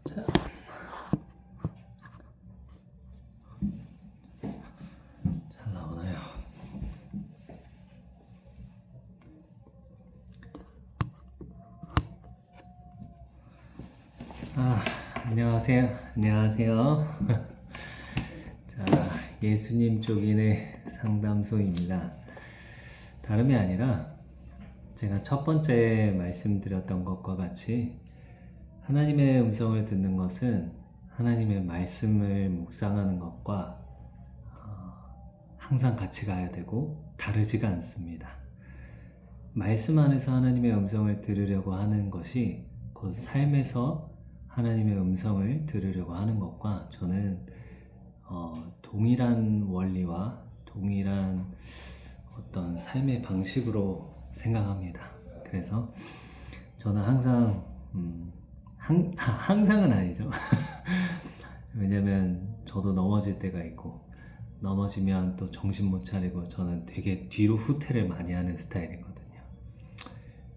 자, 잘 나오나요? 안녕하세요. 안녕하세요. 자, 예수님 쪽인의 상담소입니다. 다름이 아니라 제가 첫 번째 말씀드렸던 것과 같이 하나님의 음성을 듣는 것은 하나님의 말씀을 묵상하는 것과 항상 같이 가야 되고 다르지가 않습니다. 말씀 안에서 하나님의 음성을 들으려고 하는 것이 곧 삶에서 하나님의 음성을 들으려고 하는 것과 저는 동일한 원리와 동일한 어떤 삶의 방식으로 생각합니다. 그래서 저는 항상 항상은 아니죠. 왜냐면 저도 넘어질 때가 있고 넘어지면 또 정신 못 차리고 저는 되게 뒤로 후퇴를 많이 하는 스타일이거든요.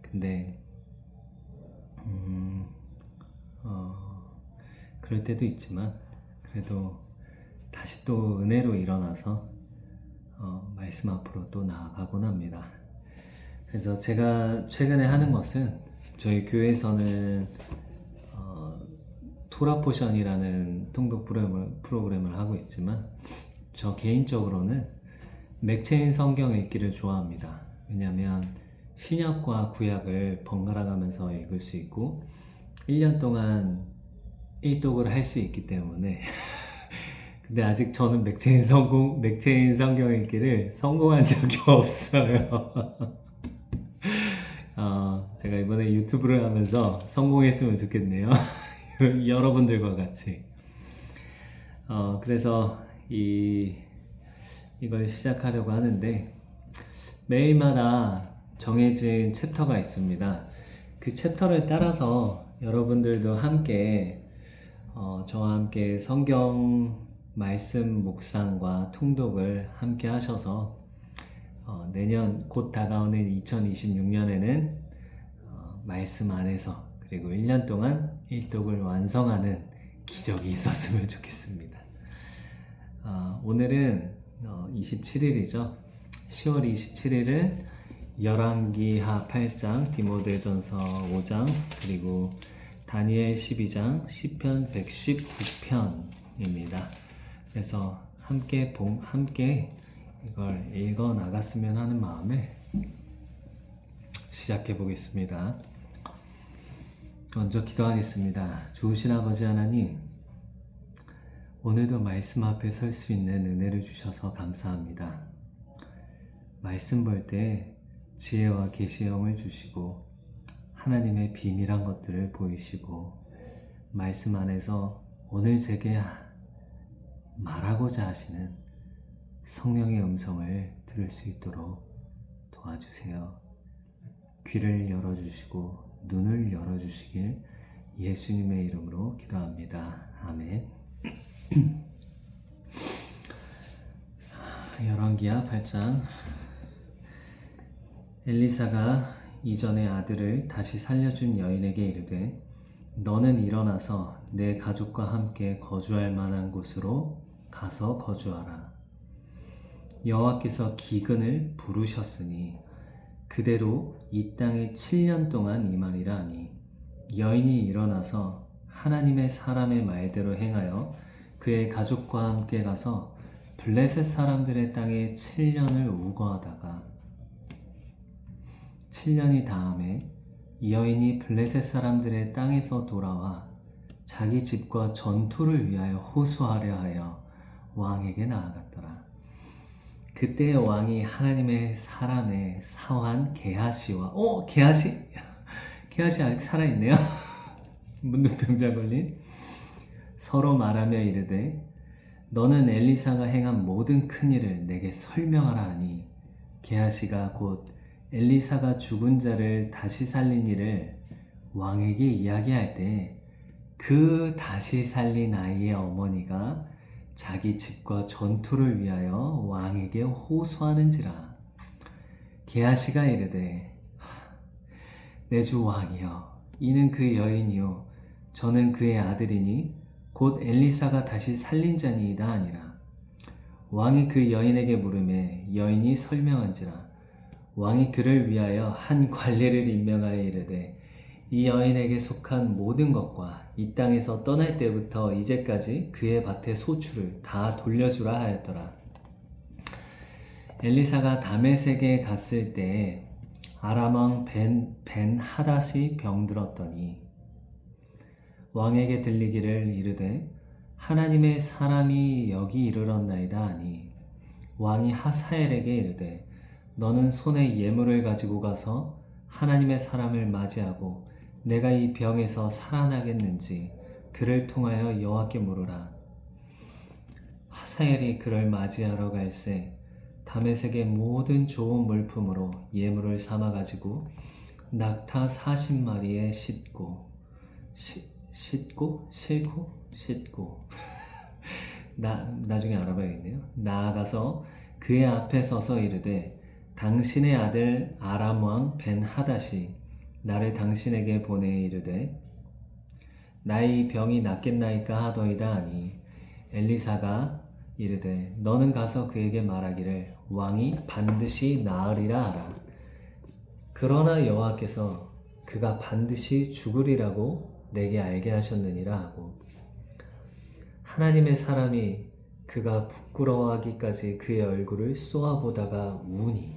근데 그럴 때도 있지만 그래도 다시 또 은혜로 일어나서 말씀 앞으로 또 나아가곤 합니다. 그래서 제가 최근에 하는 것은 저희 교회에서는 토라포션이라는 통독 프로그램을 하고 있지만 저 개인적으로는 맥체인 성경 읽기를 좋아합니다. 왜냐하면 신약과 구약을 번갈아 가면서 읽을 수 있고 1년 동안 일독을 할 수 있기 때문에 근데 아직 저는 맥체인 성경 읽기를 성공한 적이 없어요. 제가 이번에 유튜브를 하면서 성공했으면 좋겠네요. 여러분들과 같이. 그래서 이걸 시작하려고 하는데 매일마다 정해진 챕터가 있습니다. 그 챕터를 따라서 여러분들도 함께 저와 함께 성경 말씀 묵상과 통독을 함께 하셔서 내년 곧 다가오는 2026년에는 말씀 안에서 그리고 1년 동안 일독을 완성하는 기적이 있었으면 좋겠습니다. 오늘은 27일이죠. 10월 27일은 열왕기하 8장, 디모데전서 5장, 그리고 다니엘 12장, 시편 119편입니다. 그래서 함께 이걸 읽어 나갔으면 하는 마음에 시작해 보겠습니다. 먼저 기도하겠습니다. 좋으신 아버지 하나님, 오늘도 말씀 앞에 설 수 있는 은혜를 주셔서 감사합니다. 말씀 볼 때 지혜와 계시의 영을 주시고 하나님의 비밀한 것들을 보이시고 말씀 안에서 오늘 제게 말하고자 하시는 성령의 음성을 들을 수 있도록 도와주세요. 귀를 열어주시고 눈을 열어주시길 예수님의 이름으로 기도합니다. 아멘. 열왕기하 8장. 엘리사가 이전의 아들을 다시 살려준 여인에게 이르되 너는 일어나서 내 가족과 함께 거주할 만한 곳으로 가서 거주하라. 여호와께서 기근을 부르셨으니 그대로 이 땅에 7년 동안 임하리라 하니 여인이 일어나서 하나님의 사람의 말대로 행하여 그의 가족과 함께 가서 블레셋 사람들의 땅에 7년을 우거하다가 7년이 다음에 이 여인이 블레셋 사람들의 땅에서 돌아와 자기 집과 전투를 위하여 호소하려 하여 왕에게 나아갔더라. 그때 왕이 하나님의 사람의 사환 게하시와 게하시 아직 살아있네요. 문둥병자 걸린 서로 말하며 이르되 너는 엘리사가 행한 모든 큰 일을 내게 설명하라 하니 게하시가 곧 엘리사가 죽은 자를 다시 살린 일을 왕에게 이야기할 때 그 다시 살린 아이의 어머니가 자기 집과 전투를 위하여 왕에게 호소하는지라. 게하시가 이르되 내 주 왕이여 이는 그 여인이요 저는 그의 아들이니 곧 엘리사가 다시 살린 자니이다 하니라. 왕이 그 여인에게 물으매 여인이 설명한지라. 왕이 그를 위하여 한 관리를 임명하여 이르되 이 여인에게 속한 모든 것과 이 땅에서 떠날 때부터 이제까지 그의 밭의 소출을 다 돌려주라 하였더라. 엘리사가 다메섹에 갔을 때에 아람 왕 벤 하닷이 병들었더니 왕에게 들리기를 이르되 하나님의 사람이 여기 이르렀나이다 하니 왕이 하사엘에게 이르되 너는 손에 예물을 가지고 가서 하나님의 사람을 맞이하고 내가 이 병에서 살아나겠는지 그를 통하여 여호와께 물으라. 하사엘이 그를 맞이하러 갈새 다메섹의 모든 좋은 물품으로 예물을 삼아 가지고 낙타 40마리에 싣고 나중에 알아봐야겠네요. 나아가서 그의 앞에 서서 이르되 당신의 아들 아람 왕 벤 하닷이 나를 당신에게 보내 이르되 나의 병이 낫겠나이까 하더이다 하니 엘리사가 이르되 너는 가서 그에게 말하기를 왕이 반드시 나으리라 하라. 그러나 여호와께서 그가 반드시 죽으리라고 내게 알게 하셨느니라 하고 하나님의 사람이 그가 부끄러워하기까지 그의 얼굴을 쏘아보다가 우니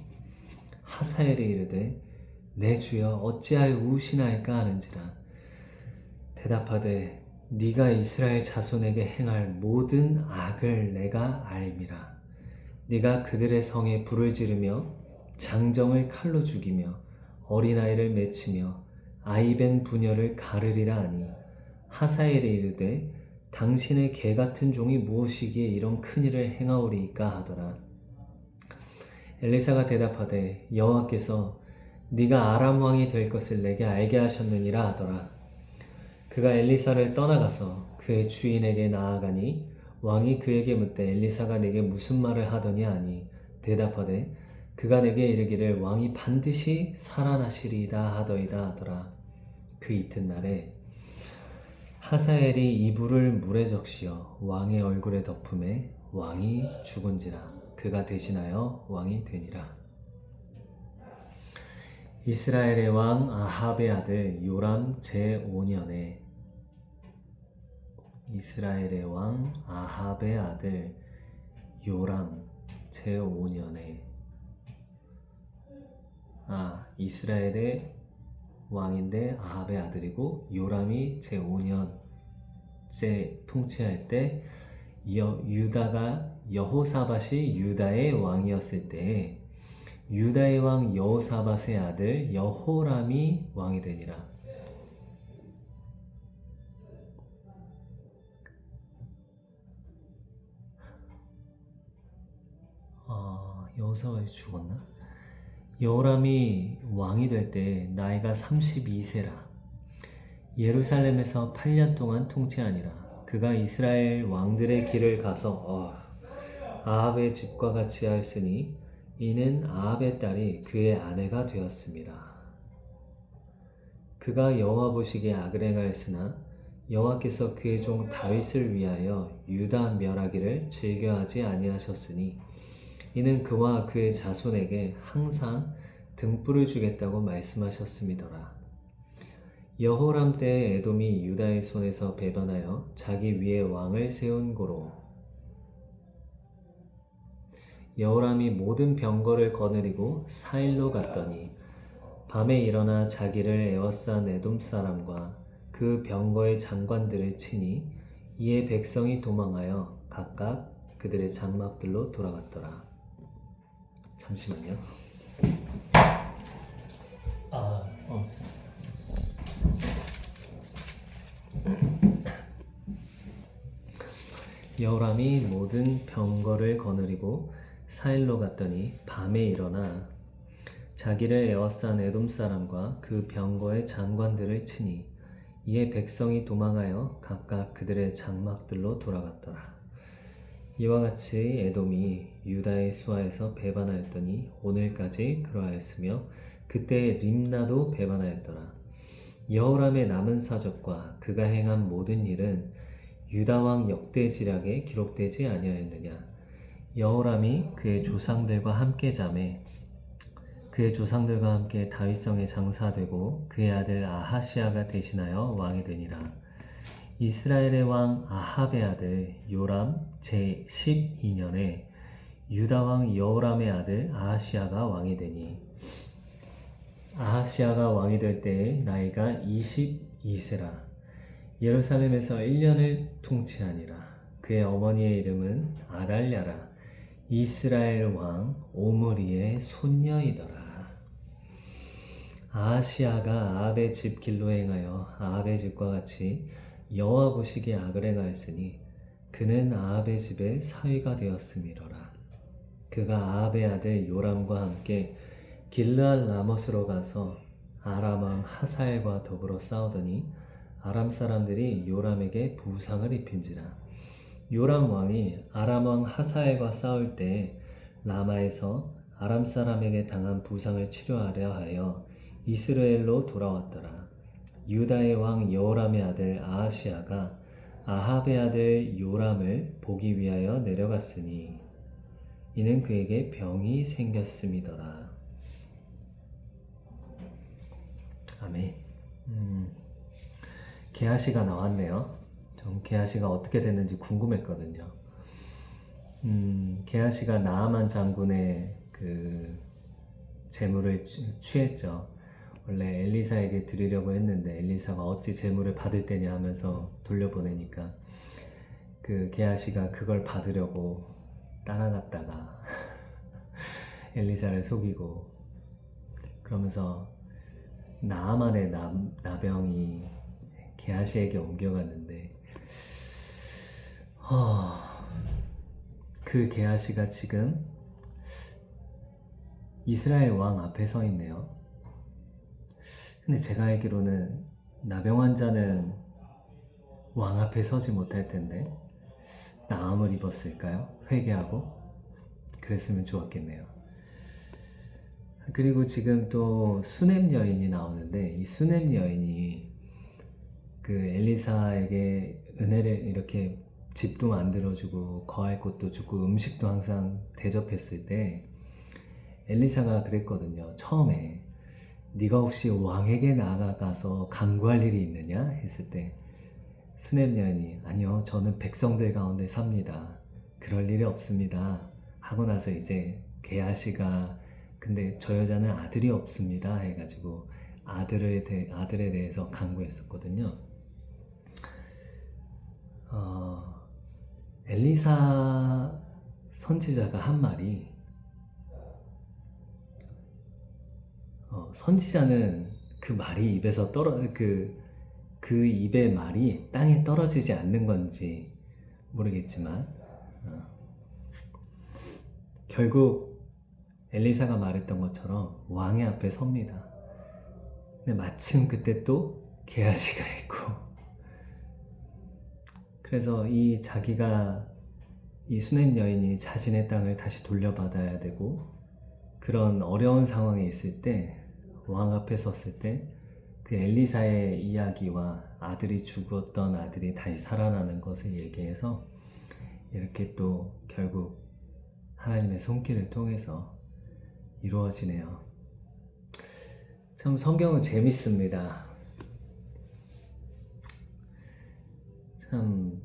하사엘이 이르되 내 주여 어찌하여 우시나이까 하는지라. 대답하되 네가 이스라엘 자손에게 행할 모든 악을 내가 알미라. 네가 그들의 성에 불을 지르며 장정을 칼로 죽이며 어린아이를 맺히며 아이벤 부녀를 가르리라 하니 하사엘이 이르되 당신의 개 같은 종이 무엇이기에 이런 큰일을 행하오리이까 하더라. 엘리사가 대답하되 여호와께서 네가 아람 왕이 될 것을 내게 알게 하셨느니라 하더라. 그가 엘리사를 떠나가서 그의 주인에게 나아가니 왕이 그에게 묻되 엘리사가 내게 무슨 말을 하더냐 하니 대답하되 그가 내게 이르기를 왕이 반드시 살아나시리이다 하더이다 하더라. 그 이튿날에 하사엘이 이불을 물에 적시어 왕의 얼굴에 덮음에 왕이 죽은지라. 그가 대신하여 왕이 되니라. 이스라엘의 왕 아합의 아들 요람 제5년에 이스라엘의 왕 아합의 아들 요람 제5년에 이스라엘의 왕인데 아합의 아들이고 요람이 제5년째 통치할 때 유다가 여호사밧이 유다의 왕이었을 때 유다의 왕 여호사밧의 아들 여호람이 왕이 되니라. 여호사밧이 죽었나? 여호람이 왕이 될 때 나이가 32세라. 예루살렘에서 8년 동안 통치하니라. 그가 이스라엘 왕들의 길을 가서 아합의 집과 같이 하였으니 이는 아합의 딸이 그의 아내가 되었습니다. 그가 여호와 보시기에 악을 행하였으나 여호와께서 그의 종 다윗을 위하여 유다 멸하기를 즐겨하지 아니하셨으니 이는 그와 그의 자손에게 항상 등불을 주겠다고 말씀하셨음이더라. 여호람 때에 에돔이 유다의 손에서 배반하여 자기 위에 왕을 세운 고로 여호람이 모든 병거를 거느리고 사일로 갔더니 밤에 일어나 자기를 에워싼 에돔 사람과 그 병거의 장관들을 치니 이에 백성이 도망하여 각각 그들의 장막들로 돌아갔더라. 잠시만요. 여호람이 모든 병거를 거느리고 사일로 갔더니 밤에 일어나 자기를 에워싼 에돔 사람과 그 병거의 장관들을 치니 이에 백성이 도망하여 각각 그들의 장막들로 돌아갔더라. 이와 같이 에돔이 유다의 수하에서 배반하였더니 오늘까지 그러하였으며 그때 림나도 배반하였더라. 여호람의 남은 사적과 그가 행한 모든 일은 유다 왕 역대지략에 기록되지 아니하였느냐. 여호람이 그의 조상들과 함께 자매 그의 조상들과 함께 다윗성에 장사되고 그의 아들 아하시아가 대신하여 왕이 되니라. 이스라엘의 왕 아합의 아들 요람 제12년에 유다 왕 여호람의 아들 아하시아가 왕이 되니 아하시아가 왕이 될 때에 나이가 22세라. 예루살렘에서 1년을 통치하니라. 그의 어머니의 이름은 아달랴라. 이스라엘 왕 오므리의 손녀이더라. 아하시아가 아합의 집 길로 행하여 아합의 집과 같이 여호와 보시기에 악을 행하였으니 그는 아합의 집의 사위가 되었음이로라. 그가 아합의 아들 요람과 함께 길르앗 라못으로 가서 아람 왕 하사엘과 더불어 싸우더니 아람 사람들이 요람에게 부상을 입힌지라. 요람 왕이 아람 왕 하사엘과 싸울 때 라마에서 아람 사람에게 당한 부상을 치료하려 하여 이스라엘로 돌아왔더라. 유다의 왕 여호람의 아들 아하시아가 아합의 아들 요람을 보기 위하여 내려갔으니 이는 그에게 병이 생겼음이더라. 아멘. 게하시가 나왔네요. 전 게하시가 어떻게 됐는지 궁금했거든요. 게하시가 나아만 장군의 그 재물을 취했죠. 원래 엘리사에게 드리려고 했는데 엘리사가 어찌 재물을 받을 때냐 하면서 돌려보내니까 그 게하시가 그걸 받으려고 따라갔다가 엘리사를 속이고 그러면서 나아만의 나병이 게하시에게 옮겨갔는데 그 게하시가 지금 이스라엘 왕 앞에 서 있네요. 근데 제가 알기로는 나병 환자는 왕 앞에 서지 못할 텐데 나음을 입었을까요? 회개하고 그랬으면 좋았겠네요. 그리고 지금 또 수넴 여인이 나오는데 이 수넴 여인이 그 엘리사에게 은혜를 이렇게 집도 만들어주고 거할 곳도 주고 음식도 항상 대접했을 때 엘리사가 그랬거든요. 처음에 네가 혹시 왕에게 나아가서 간구할 일이 있느냐 했을 때 수넴 여인이 아니요 저는 백성들 가운데 삽니다. 그럴 일이 없습니다. 하고 나서 이제 게하시가 근데 저 여자는 아들이 없습니다 해가지고 아들에 대해서 간구했었거든요. 엘리사 선지자가 한 말이 선지자는 그 말이 입에서 그 입의 말이 땅에 떨어지지 않는 건지 모르겠지만 결국 엘리사가 말했던 것처럼 왕의 앞에 섭니다. 근데 마침 그때 또 게하시가 있고 그래서 이 수넴 여인이 자신의 땅을 다시 돌려받아야 되고 그런 어려운 상황에 있을 때 왕 앞에 섰을 때 그 엘리사의 이야기와 아들이 죽었던 아들이 다시 살아나는 것을 얘기해서 이렇게 또 결국 하나님의 손길을 통해서 이루어지네요. 참 성경은 재밌습니다. 참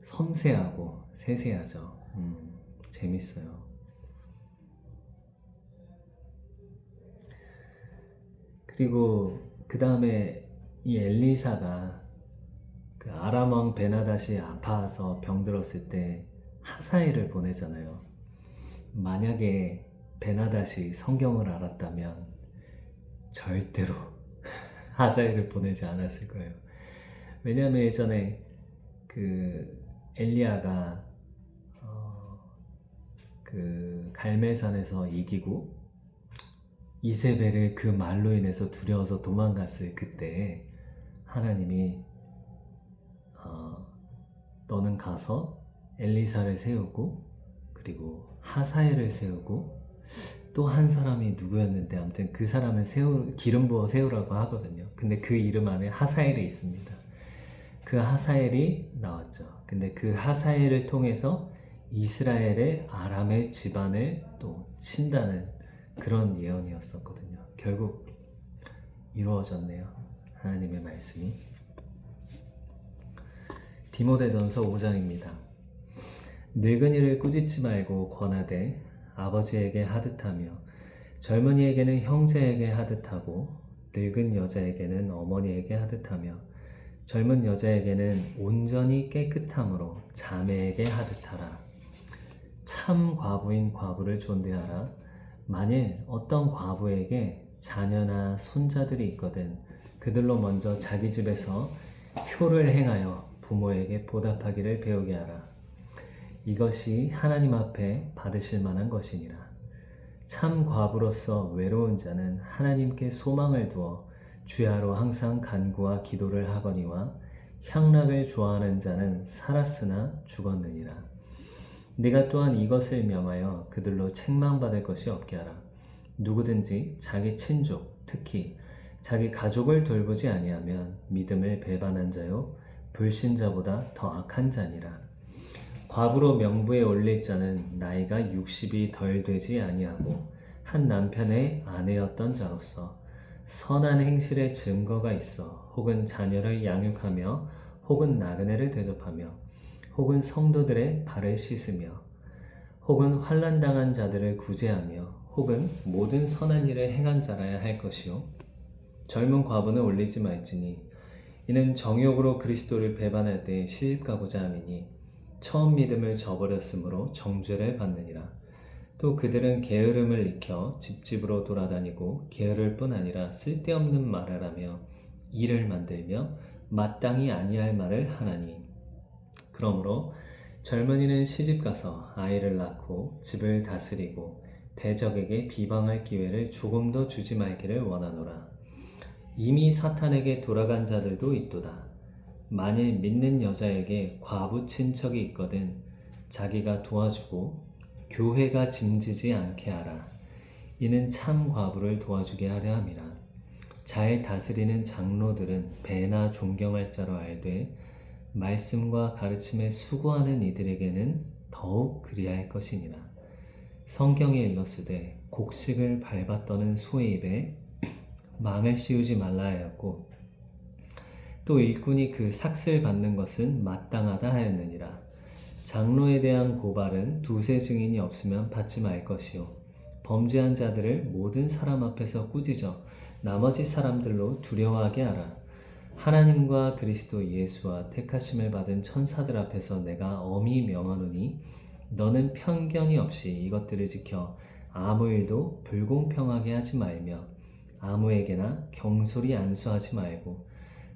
섬세하고 세세하죠. 재밌어요. 그리고 그 다음에 이 엘리사가 그 아람 왕 베나닷이 아파서 병들었을 때 하사엘을 보내잖아요. 만약에 베나닷이 성경을 알았다면 절대로 하사엘을 보내지 않았을 거예요. 왜냐하면 예전에 그 엘리야가 그 갈멜산에서 이기고 이세벨을 그 말로 인해서 두려워서 도망갔을 그때 하나님이 너는 가서 엘리사를 세우고 그리고 하사엘을 세우고 또 한 사람이 누구였는데 아무튼 그 사람을 기름 부어 세우라고 하거든요. 근데 그 이름 안에 하사엘이 있습니다. 그 하사엘이 나왔죠. 근데 그 하사엘을 통해서 이스라엘의 아람의 집안을 또 친다는 그런 예언이었었거든요. 결국 이루어졌네요. 하나님의 말씀이. 디모데전서 5장입니다. 늙은이를 꾸짖지 말고 권하되 아버지에게 하듯하며 젊은이에게는 형제에게 하듯하고 늙은 여자에게는 어머니에게 하듯하며 젊은 여자에게는 온전히 깨끗함으로 자매에게 하듯하라. 참 과부인 과부를 존대하라. 만일 어떤 과부에게 자녀나 손자들이 있거든 그들로 먼저 자기 집에서 효를 행하여 부모에게 보답하기를 배우게 하라. 이것이 하나님 앞에 받으실 만한 것이니라. 참 과부로서 외로운 자는 하나님께 소망을 두어 주야로 항상 간구와 기도를 하거니와 향락을 좋아하는 자는 살았으나 죽었느니라. 네가 또한 이것을 명하여 그들로 책망받을 것이 없게 하라. 누구든지 자기 친족, 특히 자기 가족을 돌보지 아니하면 믿음을 배반한 자요 불신자보다 더 악한 자니라. 과부로 명부에 올릴 자는 나이가 60이 덜 되지 아니하고 한 남편의 아내였던 자로서 선한 행실의 증거가 있어 혹은 자녀를 양육하며 혹은 나그네를 대접하며 혹은 성도들의 발을 씻으며 혹은 환난당한 자들을 구제하며 혹은 모든 선한 일을 행한 자라야 할 것이요 젊은 과부는 올리지 말지니 이는 정욕으로 그리스도를 배반할 때 시집가고자 함이니 처음 믿음을 저버렸으므로 정죄를 받느니라. 또 그들은 게으름을 익혀 집집으로 돌아다니고 게으를 뿐 아니라 쓸데없는 말을 하며 일을 만들며 마땅히 아니할 말을 하나니 그러므로 젊은이는 시집가서 아이를 낳고 집을 다스리고 대적에게 비방할 기회를 조금 더 주지 말기를 원하노라. 이미 사탄에게 돌아간 자들도 있도다. 만일 믿는 여자에게 과부 친척이 있거든 자기가 도와주고 교회가 짐지지 않게 하라. 이는 참 과부를 도와주게 하려 함이라. 잘 다스리는 장로들은 배나 존경할 자로 알되 말씀과 가르침에 수고하는 이들에게는 더욱 그리할 것이니라. 성경에 일렀으되 곡식을 밟아 떠는 소의 입에 망을 씌우지 말라 하였고 또 일꾼이 그 삭슬 받는 것은 마땅하다 하였느니라. 장로에 대한 고발은 두세 증인이 없으면 받지 말 것이요 범죄한 자들을 모든 사람 앞에서 꾸짖어 나머지 사람들로 두려워하게 하라. 하나님과 그리스도 예수와 택하심을 받은 천사들 앞에서 내가 엄히 명하노니 너는 편견이 없이 이것들을 지켜 아무 일도 불공평하게 하지 말며 아무에게나 경솔히 안수하지 말고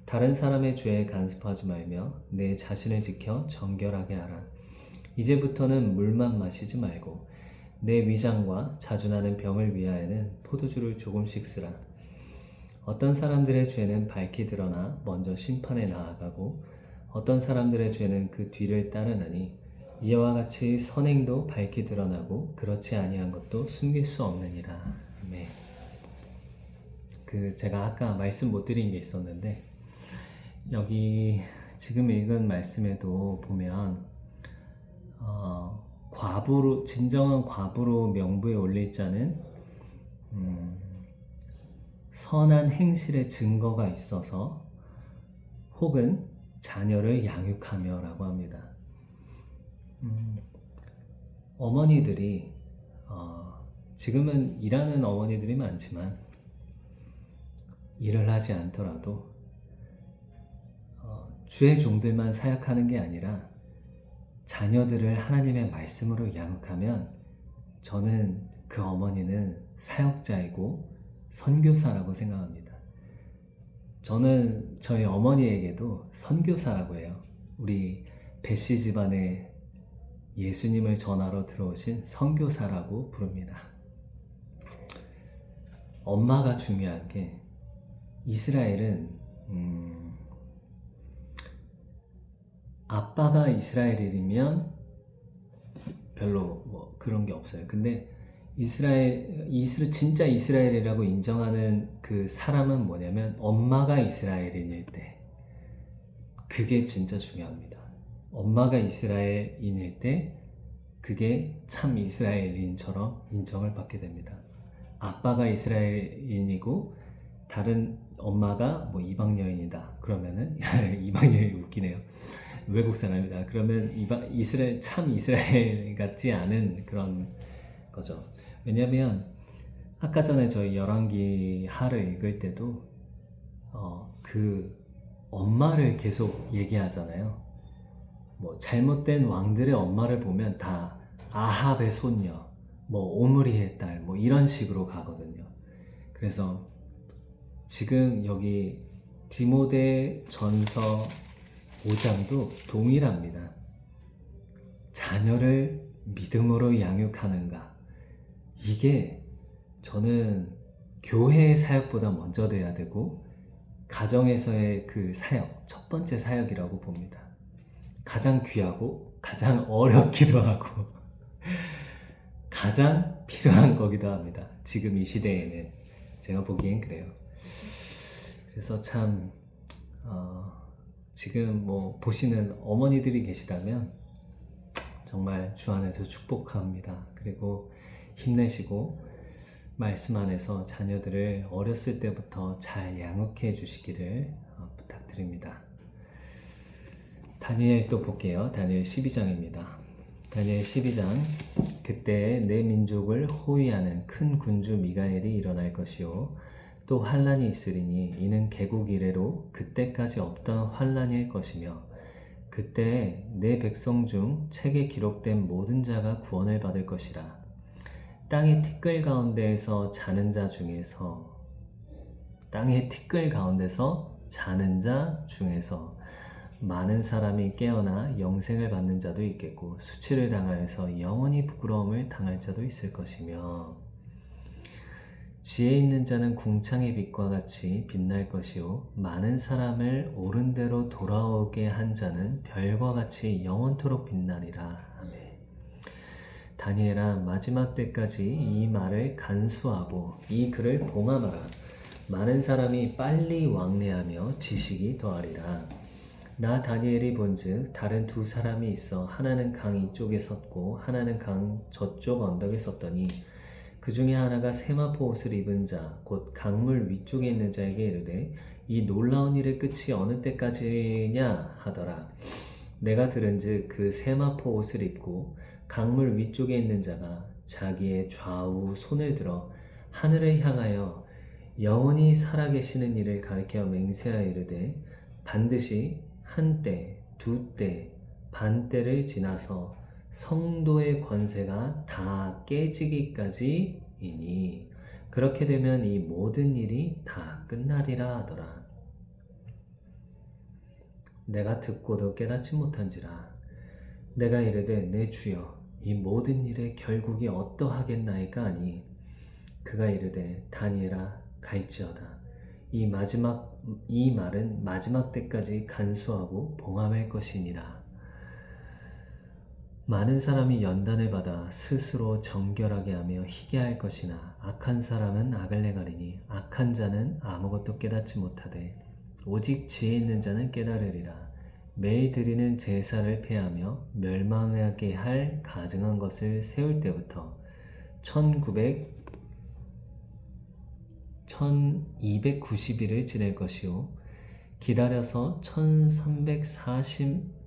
다른 사람의 죄에 간섭하지 말며 내 자신을 지켜 정결하게 하라. 이제부터는 물만 마시지 말고 내 위장과 자주 나는 병을 위하여는 포도주를 조금씩 쓰라. 어떤 사람들의 죄는 밝히 드러나 먼저 심판에 나아가고 어떤 사람들의 죄는 그 뒤를 따르나니 이와 같이 선행도 밝히 드러나고 그렇지 아니한 것도 숨길 수 없느니라. 네. 제가 아까 말씀 못 드린 게 있었는데 여기 지금 읽은 말씀에도 보면 과부로 진정한 과부로 명부에 올릴 자는 선한 행실의 증거가 있어서 혹은 자녀를 양육하며 라고 합니다. 어머니들이 지금은 일하는 어머니들이 많지만 일을 하지 않더라도 주의 종들만 사역하는 게 아니라 자녀들을 하나님의 말씀으로 양육하면 저는 그 어머니는 사역자이고 선교사라고 생각합니다. 저는 저희 어머니에게도 선교사라고 해요. 우리 배씨 집안에 예수님을 전하러 들어오신 선교사라고 부릅니다. 엄마가 중요한 게 이스라엘은 아빠가 이스라엘이면 별로 뭐 그런 게 없어요. 근데 진짜 이스라엘이라고 인정하는 그 사람은 뭐냐면 엄마가 이스라엘인일 때, 그게 진짜 중요합니다. 엄마가 이스라엘인일 때 그게 참 이스라엘인처럼 인정을 받게 됩니다. 아빠가 이스라엘인이고 다른 엄마가 뭐 이방 여인이다 그러면은 이방 여인 웃기네요. 외국 사람이다 그러면 참 이스라엘 같지 않은 그런 거죠. 왜냐면 아까 전에 저희 열왕기 하를 읽을 때도 그 엄마를 계속 얘기하잖아요. 뭐 잘못된 왕들의 엄마를 보면 다 아합의 손녀, 뭐 오므리의 딸, 뭐 이런 식으로 가거든요. 그래서 지금 여기 디모데 전서 5장도 동일합니다. 자녀를 믿음으로 양육하는가. 이게 저는 교회의 사역보다 먼저 돼야 되고 가정에서의 그 사역, 첫 번째 사역이라고 봅니다. 가장 귀하고 가장 어렵기도 하고 가장 필요한 거기도 합니다. 지금 이 시대에는 제가 보기엔 그래요. 그래서 참 지금 뭐 보시는 어머니들이 계시다면 정말 주 안에서 축복합니다. 그리고 힘내시고 말씀 안에서 자녀들을 어렸을 때부터 잘 양육해 주시기를 부탁드립니다. 다니엘 또 볼게요. 다니엘 12장입니다. 다니엘 12장. 그때 내 민족을 호위하는 큰 군주 미가엘이 일어날 것이요 또 환란이 있으리니 이는 개국 이래로 그때까지 없던 환란일 것이며 그때 내 백성 중 책에 기록된 모든 자가 구원을 받을 것이라. 땅의 티끌 가운데에서 자는 자 중에서 많은 사람이 깨어나 영생을 받는 자도 있겠고 수치를 당하여서 영원히 부끄러움을 당할 자도 있을 것이며 지혜 있는 자는 궁창의 빛과 같이 빛날 것이요 많은 사람을 옳은 대로 돌아오게 한 자는 별과 같이 영원토록 빛나리라. 아멘. 다니엘아, 마지막 때까지 이 말을 간수하고 이 글을 봉함하라. 많은 사람이 빨리 왕래하며 지식이 더하리라. 나 다니엘이 본즉 다른 두 사람이 있어 하나는 강 이쪽에 섰고 하나는 강 저쪽 언덕에 섰더니 그 중에 하나가 세마포 옷을 입은 자 곧 강물 위쪽에 있는 자에게 이르되 이 놀라운 일의 끝이 어느 때까지냐 하더라. 내가 들은즉 그 세마포 옷을 입고 강물 위쪽에 있는 자가 자기의 좌우 손을 들어 하늘을 향하여 영원히 살아계시는 이를 가리켜 맹세하여 이르되 반드시 한 때, 두 때, 반 때를 지나서 성도의 권세가 다 깨지기까지이니 그렇게 되면 이 모든 일이 다 끝나리라 하더라. 내가 듣고도 깨닫지 못한지라. 내가 이르되 내 주여 이 모든 일의 결국이 어떠하겠나이까 하니 그가 이르되 다니엘아 갈지어다. 이 말은 마지막 때까지 간수하고 봉함할 것이니라. 많은 사람이 연단을 받아 스스로 정결하게 하며 희게 할 것이나 악한 사람은 악을 행하리니 악한 자는 아무것도 깨닫지 못하되 오직 지혜 있는 자는 깨달으리라. 매일 드리는 제사를 폐하며 멸망하게 할 가증한 것을 세울 때부터 1290일을 지낼 것이요 기다려서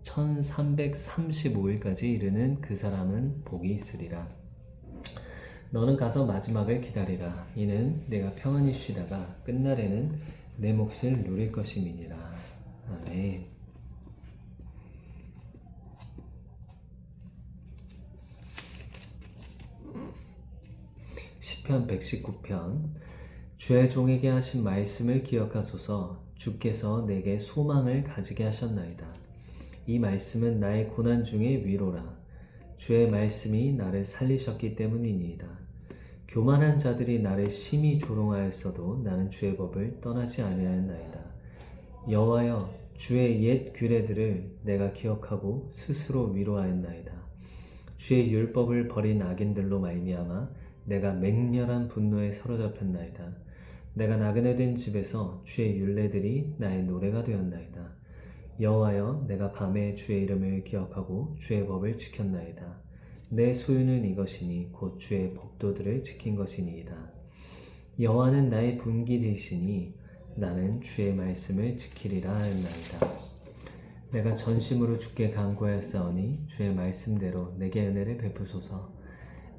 1335일까지 이르는 그 사람은 복이 있으리라. 너는 가서 마지막을 기다리라. 이는 내가 평안히 쉬다가 끝날에는 내 몫을 누릴 것임이니라. 아멘. 시편 119편. 주의 종에게 하신 말씀을 기억하소서. 주께서 내게 소망을 가지게 하셨나이다. 이 말씀은 나의 고난 중의 위로라. 주의 말씀이 나를 살리셨기 때문이니이다. 교만한 자들이 나를 심히 조롱하였어도 나는 주의 법을 떠나지 아니하였나이다. 여호와여, 주의 옛 규례들을 내가 기억하고 스스로 위로하였나이다. 주의 율법을 버린 악인들로 말미암아 내가 맹렬한 분노에 사로잡혔나이다. 내가 나그네 된 집에서 주의 율례들이 나의 노래가 되었나이다. 여호와여, 내가 밤에 주의 이름을 기억하고 주의 법을 지켰나이다. 내 소유는 이것이니 곧 주의 법도들을 지킨 것이니이다. 여호와는 나의 분깃이시니 나는 주의 말씀을 지키리라 하였나이다. 내가 전심으로 주께 간구하였사오니 주의 말씀대로 내게 은혜를 베푸소서.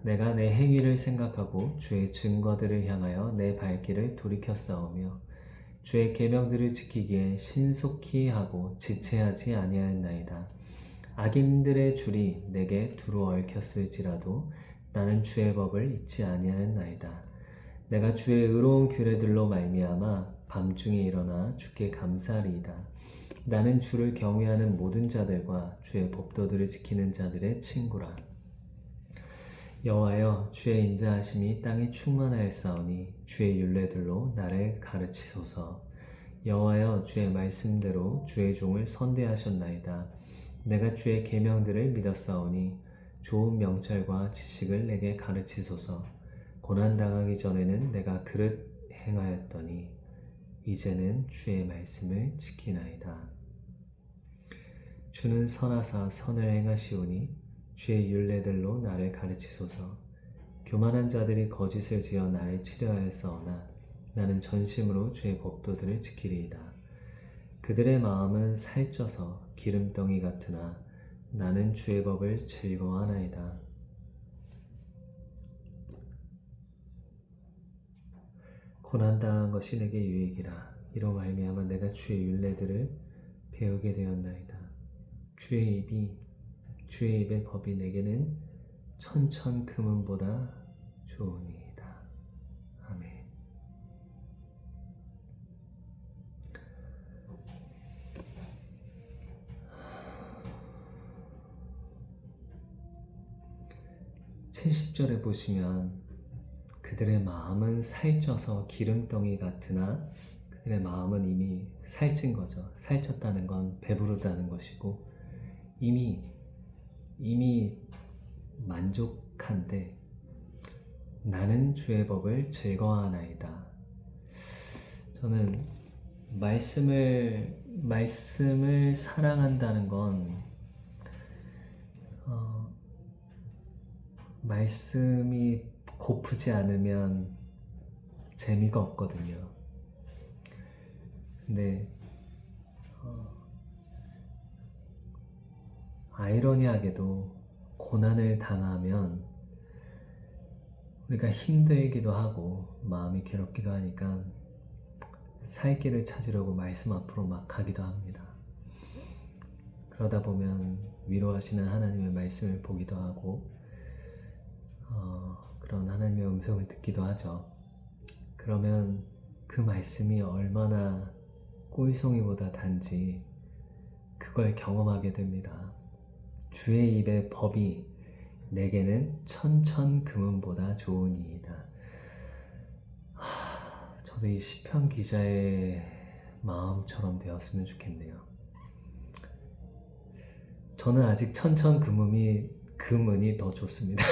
내가 내 행위를 생각하고 주의 증거들을 향하여 내 발길을 돌이켰사오며 주의 계명들을 지키기에 신속히 하고 지체하지 아니하였나이다. 악인들의 줄이 내게 두루 얽혔을지라도 나는 주의 법을 잊지 아니하였나이다. 내가 주의 의로운 규례들로 말미암아 밤중에 일어나 주께 감사하리이다. 나는 주를 경외하는 모든 자들과 주의 법도들을 지키는 자들의 친구라. 여호와여, 주의 인자하심이 땅에 충만하였사오니 주의 율례들로 나를 가르치소서. 여호와여, 주의 말씀대로 주의 종을 선대하셨나이다. 내가 주의 계명들을 믿었사오니 좋은 명철과 지식을 내게 가르치소서. 고난당하기 전에는 내가 그릇 행하였더니 이제는 주의 말씀을 지키나이다. 주는 선하사 선을 행하시오니 주의 율례들로 나를 가르치소서. 교만한 자들이 거짓을 지어 나를 치려하였사오나 나는 전심으로 주의 법도들을 지키리이다. 그들의 마음은 살쪄서 기름덩이 같으나 나는 주의 법을 즐거워하나이다. 고난당한 것이 내게 유익이라. 이로 말미암아 내가 주의 율례들을 배우게 되었나이다. 주의 입의 법이 내게는 천천 금은보다 좋으니이다. 아멘. (70절에) 보시면 그들의 마음은 살쪄서 기름덩이 같으나 그들의 마음은 이미 살찐 거죠. 살쪘다는 건 배부르다는 것이고 이미 만족한데 나는 주의 법을 즐거워하나이다. 저는 말씀을 사랑한다는 건 말씀이 고프지 않으면 재미가 없거든요. 근데 아이러니하게도 고난을 당하면 우리가 힘들기도 하고 마음이 괴롭기도 하니까 살 길을 찾으려고 말씀 앞으로 막 가기도 합니다. 그러다 보면 위로하시는 하나님의 말씀을 보기도 하고 그런 하나님의 음성을 듣기도 하죠. 그러면 그 말씀이 얼마나 꿀송이보다 단지 그걸 경험하게 됩니다. 주의 입의 법이 내게는 천천 금은보다 좋으니이다. 저도 이 시편 기자의 마음처럼 되었으면 좋겠네요. 저는 아직 천천 금은이 더 좋습니다.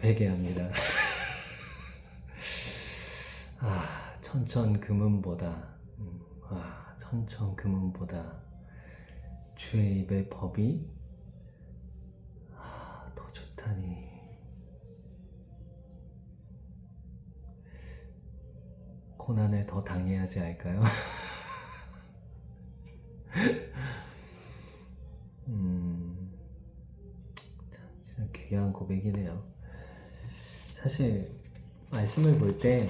회개합니다. 천천 금은보다 주의 입의 법이 더 좋다니. 고난을 더 당해야 하지 않을까요? 진짜 귀한 고백이네요. 사실 말씀을 볼 때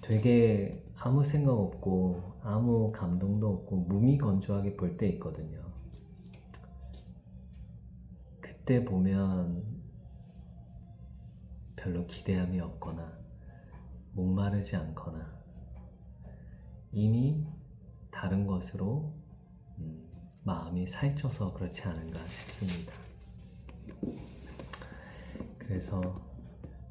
되게 아무 생각 없고 아무 감동도 없고 무미건조하게 볼 때 있거든요. 그때 보면 별로 기대함이 없거나 목마르지 않거나 이미 다른 것으로 마음이 살쪄서 그렇지 않은가 싶습니다. 그래서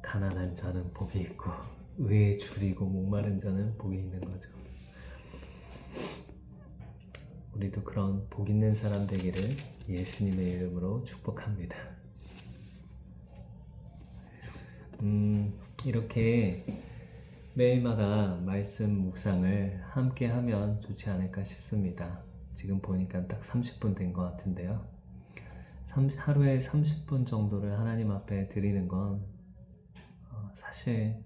가난한 자는 복이 있고 의에 줄이고 목마른 자는 복이 있는 거죠. 우리도 그런 복 있는 사람 되기를 예수님의 이름으로 축복합니다. 이렇게 매일마다 말씀 묵상을 함께 하면 좋지 않을까 싶습니다. 지금 보니까 딱 30분 된 것 같은데요. 하루에 30분 정도를 하나님 앞에 드리는 건 사실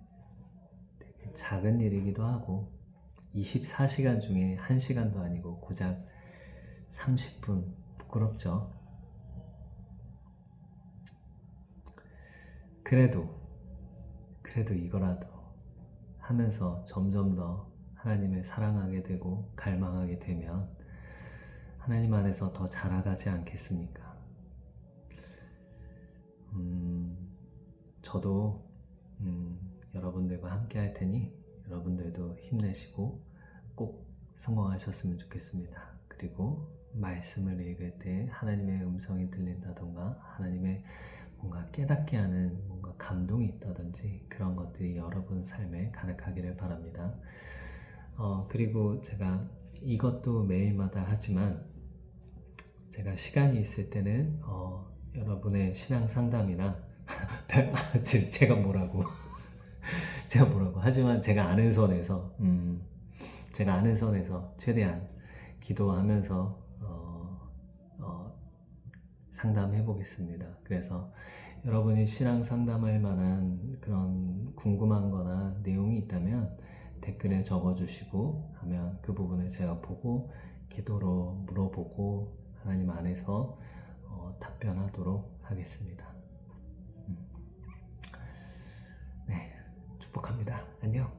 되게 작은 일이기도 하고 24시간 중에 1시간도 아니고 고작 30분 부끄럽죠. 그래도 이거라도 하면서 점점 더 하나님을 사랑하게 되고 갈망하게 되면 하나님 안에서 더 자라가지 않겠습니까? 저도 여러분들과 함께 할 테니 여러분들도 힘내시고 꼭 성공하셨으면 좋겠습니다. 그리고 말씀을 읽을 때 하나님의 음성이 들린다던가 하나님의 뭔가 깨닫게 하는 뭔가 감동이 있다든지 그런 것들이 여러분 삶에 가득하기를 바랍니다. 그리고 제가 이것도 매일마다 하지만 제가 시간이 있을 때는 여러분의 신앙 상담이나 지금 제가 뭐라고 하지만 제가 아는 선에서 최대한 기도하면서 상담해 보겠습니다. 그래서 여러분이 신앙 상담할 만한 그런 궁금한 거나 내용이 있다면 댓글에 적어주시고 하면 그 부분을 제가 보고 기도로 물어보고 하나님 안에서 답변하도록 하겠습니다. 네, 축복합니다. 안녕.